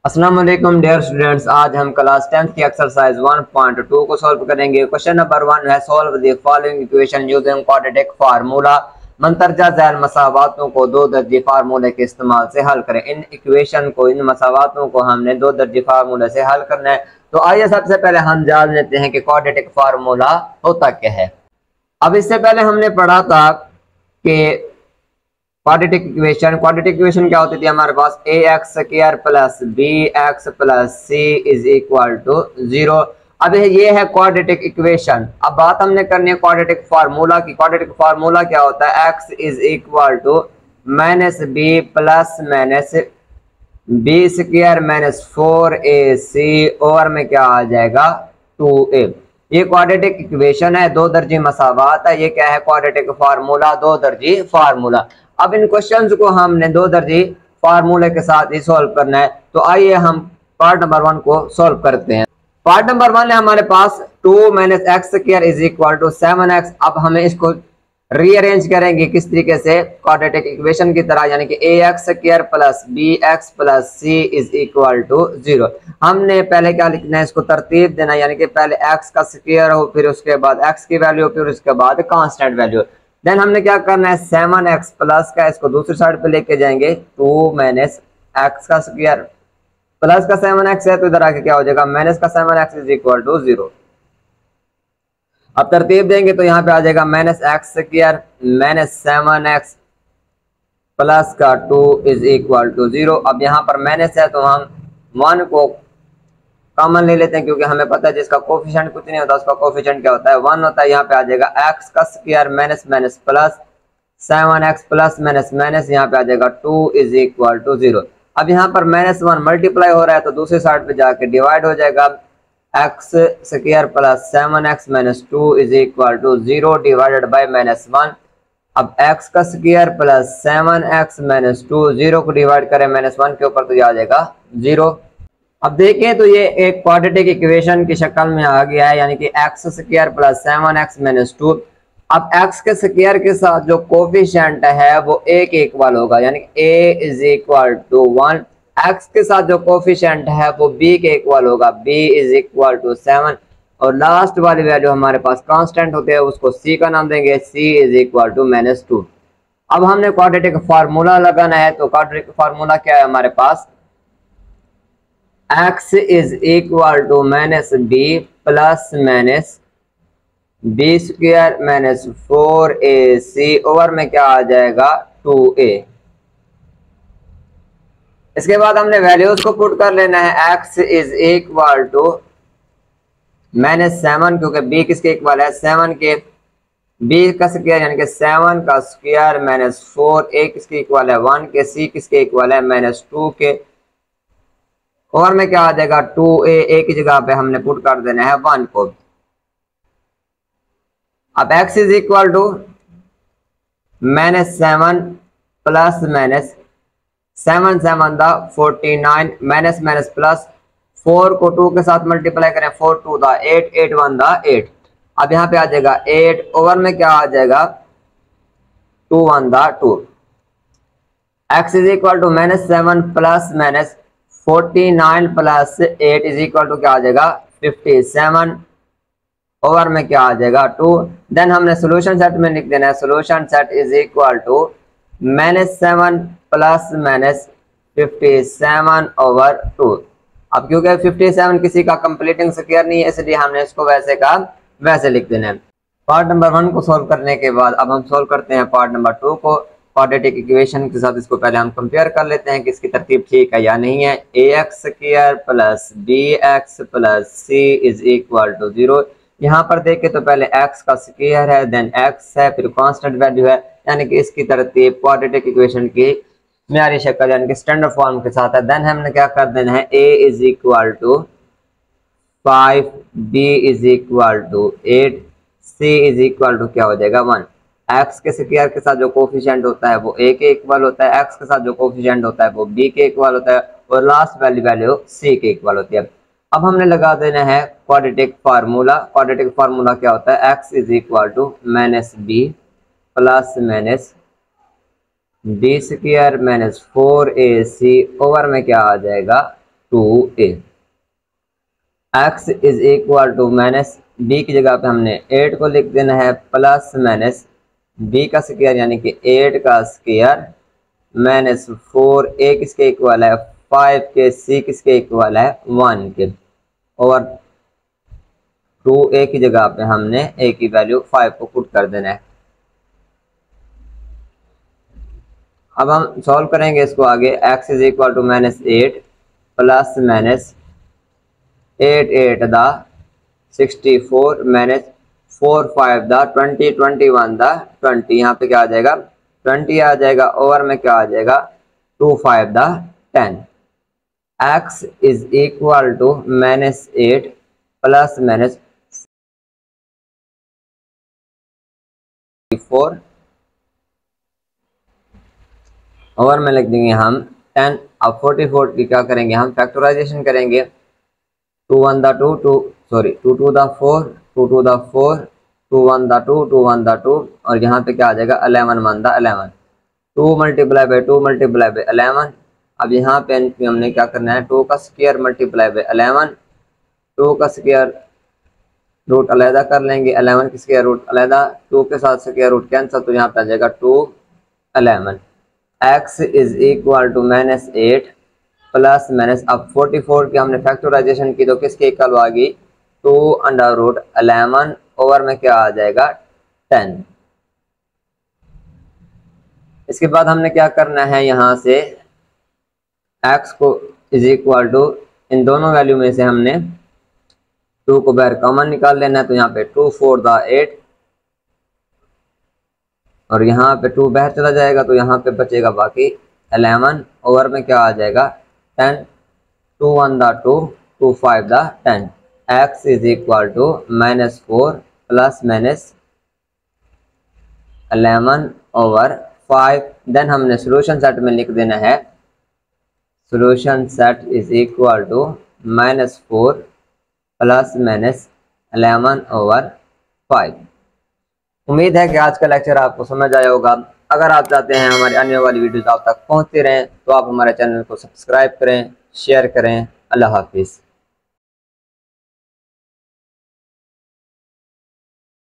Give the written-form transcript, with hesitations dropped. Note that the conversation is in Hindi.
अस्सलाम वालेकुम डियर स्टूडेंट्स। आज हम क्लास 10th की एक्सरसाइज 1.2 को सॉल्व करेंगे। क्वेश्चन नंबर 1 है solve the following equation using quadratic formula. मंतरजा झैल मसावातों को दो दर्जे फार्मूले के इस्तेमाल से हल करें। इन इक्वेशन को, इन मसावातों को हमने दो दर्जे फार्मूले से हल करना है। तो आइए सबसे पहले हम जान लेते हैं कि क्वाड्रेटिक फार्मूला होता क्या है। अब इससे पहले हमने पढ़ा था कि क्वाड्रेटिक इक्वेशन क्या होती थी हमारे पास, a x square plus b x plus c is equal to 0। अब ये है क्वाड्रेटिक इक्वेशन। अब बात हमने करनी है क्वाड्रेटिक फार्मूला की। क्वाड्रेटिक फार्मूला क्या होता है, x is equal to minus b plus minus b square minus 4ac over में क्या आ जाएगा 2a। ये क्वाड्रेटिक इक्वेशन है, दो दर्जी मसावात है। ये क्या है, क्वाड्रेटिक फार्मूला, दो दर्जी फार्मूला। अब इन क्वेश्चंस को हमने दो दर्जी फार्मूले के साथ ही सॉल्व करना है। तो आइए हम पार्ट नंबर 1 को सॉल्व करते हैं। पार्ट नंबर 1 है हमारे पास 2 minus x square is equal to 7x। अब हमें इसको रीअरेंज करेंगे किस तरीके से, क्वाड्रेटिक इक्वेशन की तरह, यानी कि a x square plus b x plus c is equal to 0। हमने पहले क्या लिखना है, इसको तरतीब देना, यानी कि पहले एक्स का स्क्वायर हो, फिर उसके बाद एक्स की वैल्यू, फिर उसके बाद कांस्टेंट वैल्यू। देन हमने क्या करना है, 7x प्लस का इसको दूसरी साइड पे लेके जाएंगे, 2 माइनस एक्स का स्क्वायर प्लस का 7x है, तो इधर आके क्या हो जाएगा, माइनस का 7x इज इक्वल टू 0। अब तरतीब देंगे तो यहाँ पे आ जाएगा minus x square minus 7x plus का 2 इज इक्वल टू 0। अब यहाँ पर माइनस है तो हम 1 को कॉमन ले लेते हैं, क्योंकि हमें पता है जिसका कोफिशिएंट कुछ नहीं होता उसका कोफिशिएंट क्या होता है, 1 होता है। यहाँ पे आ जाएगा एक्स का square minus minus plus 7x plus minus minus, यहाँ पे आ जाएगा 2 इज इक्वल टू 0। अब यहाँ पर -1 मल्टीप्लाई हो रहा है तो दूसरी साइड पे जाके डिवाइड हो जाएगा, x square plus 7x minus 2 is equal to 0 divided by -1। अब x का स्क्वायर प्लस 7x माइनस 2, 0 को डिवाइड करें -1 के ऊपर तो ये आ जाएगा 0। अब देखें तो ये एक क्वाड्रेटिक इक्वेशन की शक्ल में आ गया है, यानी कि x square plus 7x minus 2। अब x के स्क्वायर के साथ जो कोफिशिएंट है वो a के इक्वल होगा, यानी a is equal to 1। x के साथ जो कोफिशिएंट है वो b के इक्वल होगा, b इज इक्वल टू 7। और लास्ट वाली वैल्यू हमारे पास कांस्टेंट होते हैं, उसको c का नाम देंगे, c इज इक्वल टू -2। अब हमने क्वाड्रेटिक फार्मूला लगाना है। तो क्वाड्रेटिक फार्मूला क्या है हमारे पास, x is equal to minus b plus minus b square minus 4ac over में क्या आ जाएगा 2a। इसके बाद हमने वैल्यूज को पुट कर लेना है, x इज इक्वल टू -7, क्योंकि b किसके इक्वल है, 7 के, b का स्क्वायर यानी कि 7 का स्क्वायर माइनस 4a किसके इक्वल है 1 के, c किसके इक्वल है -2 के, और में क्या आ जाएगा 2a, a की जगह पे हमने पुट कर देना है 1 को। अब x is equal to -7 plus minus 7 7 दा 49 माइनस माइनस प्लस 4 को 2 के साथ मल्टीप्लाई करें, 4 2 दा 8 8 1 दा 8। अब यहाँ पे आ जाएगा 8 ओवर में क्या आ जाएगा 2 1 दा 2। x is equal to -7 plus minus 49 plus 8 is equal to क्या आ जाएगा 57 ओवर में क्या आ जाएगा 2। देन हमने सोल्यूशन सेट में लिख देना है, solution set is equal to -7 plus minus 57 over 2। अब क्योंकि 57 किसी का कंप्लीटिंग स्क्वायर नहीं है, इसलिए हमने इसको वैसे का वैसे लिख देना है। पार्ट नंबर 1 को सोल्व करने के बाद अब हम सोल्व करते हैं पार्ट नंबर 2 को। क्वाड्रेटिक इक्वेशन के साथ इसको पहले हम कंपेयर कर लेते हैं कि इसकी तरतीब ठीक है या नहीं है। ax square plus bx plus c is equal to 0। यहाँ पर देखें तो पहले x का स्क्वायर है, देन x है, फिर कांस्टेंट वैल्यू है, यानी कि इसकी तरतीब क्वाड्रेटिक इक्वेशन की म्यारी शक्ल यानी कि स्टैंडर्ड फॉर्म के साथ है। देन हमने क्या कर देना है, a is equal to 5, b is equal to 8, c is equal to क्या हो जाएगा 1। x के स्क्वायर के साथ जो कोफिशिएंट होता है वो a के इक्वल होता है, x के साथ जो कोफिशिएंट होता है वो b के इक्वल होता है, और लास्ट वाली वैल्यू c के इक्वल होती है। अब हमने लगा देना है क्वाड्रेटिक फार्मूला। क्वाड्रेटिक फार्मूला क्या होता है, x is equal to minus b plus minus b square minus 4ac over में क्या आ जाएगा 2a। x is equal to minus b की जगह पे हमने 8 को लिख देना है प्लस माइनस b का स्क्वायर यानी कि 8 का स्क्वायर माइनस 4a किसके इक्वल है 5 के, c किसके इक्वल है 1 के, और 2a की जगह पे हमने a की वैल्यू 5 को पुट कर देना है। अब हम सॉल्व करेंगे इसको आगे। x is equal to minus 8 plus minus 8 8 द 64 माइनस 4 5 द 20 21 द 20, यहाँ पे क्या आ जाएगा 20 आ जाएगा, ओवर में क्या आ जाएगा 2 5 द 10। x is equal to minus 8 plus minus 4 over में लिख देंगे हम 10। अब 44 की क्या करेंगे हम फैक्टराइजेशन करेंगे। 2 1 द 2 2 सॉरी 2 2 द 4 2 2 द 4 2 1 द 2 2 1 द 2, और यहाँ पे क्या आ जाएगा 11 1 the 11, 2 multiply by 2 multiply by 11। अब यहाँ पे हमने क्या करना है 2 का स्क्वायर मल्टीप्लाई बाई 11, 2 का स्क्वायर रूट अलहदा कर लेंगे, 11 की स्क्वायर रूट अलहदा, 2 के साथ स्क्वायर रूट कैंसिल, तो यहाँ पे आ जाएगा 2 11। x is equal to minus 8 plus minus, अब 44 की हमने फैक्टराइजेशन की तो किसके इक्वल आ गई 2 अंडर रूट 11, ओवर में क्या आ जाएगा 10। इसके बाद हमने क्या करना है यहाँ से x को इज इक्वल टू इन दोनों वैल्यू में से हमने 2 को बाहर कॉमन निकाल लेना है, तो यहाँ पे 2 4 द 8 और यहाँ पे 2 बाहर चला जाएगा तो यहाँ पे बचेगा बाकी 11, ओवर में क्या आ जाएगा 10, 2 1 द 2 2 5 द 10। x is equal to minus 4 plus minus 11 over 5। Then हमने सोल्यूशन सेट में लिख देना है solution set is equal to minus 4 plus minus 11 over 5। उम्मीद है कि आज का लेक्चर आपको समझ आया होगा। अगर आप चाहते हैं हमारी अन्य वाली वीडियोस आप तक पहुंचती रहें तो आप हमारे चैनल को सब्सक्राइब करें, शेयर करें। अल्लाह हाफिज़।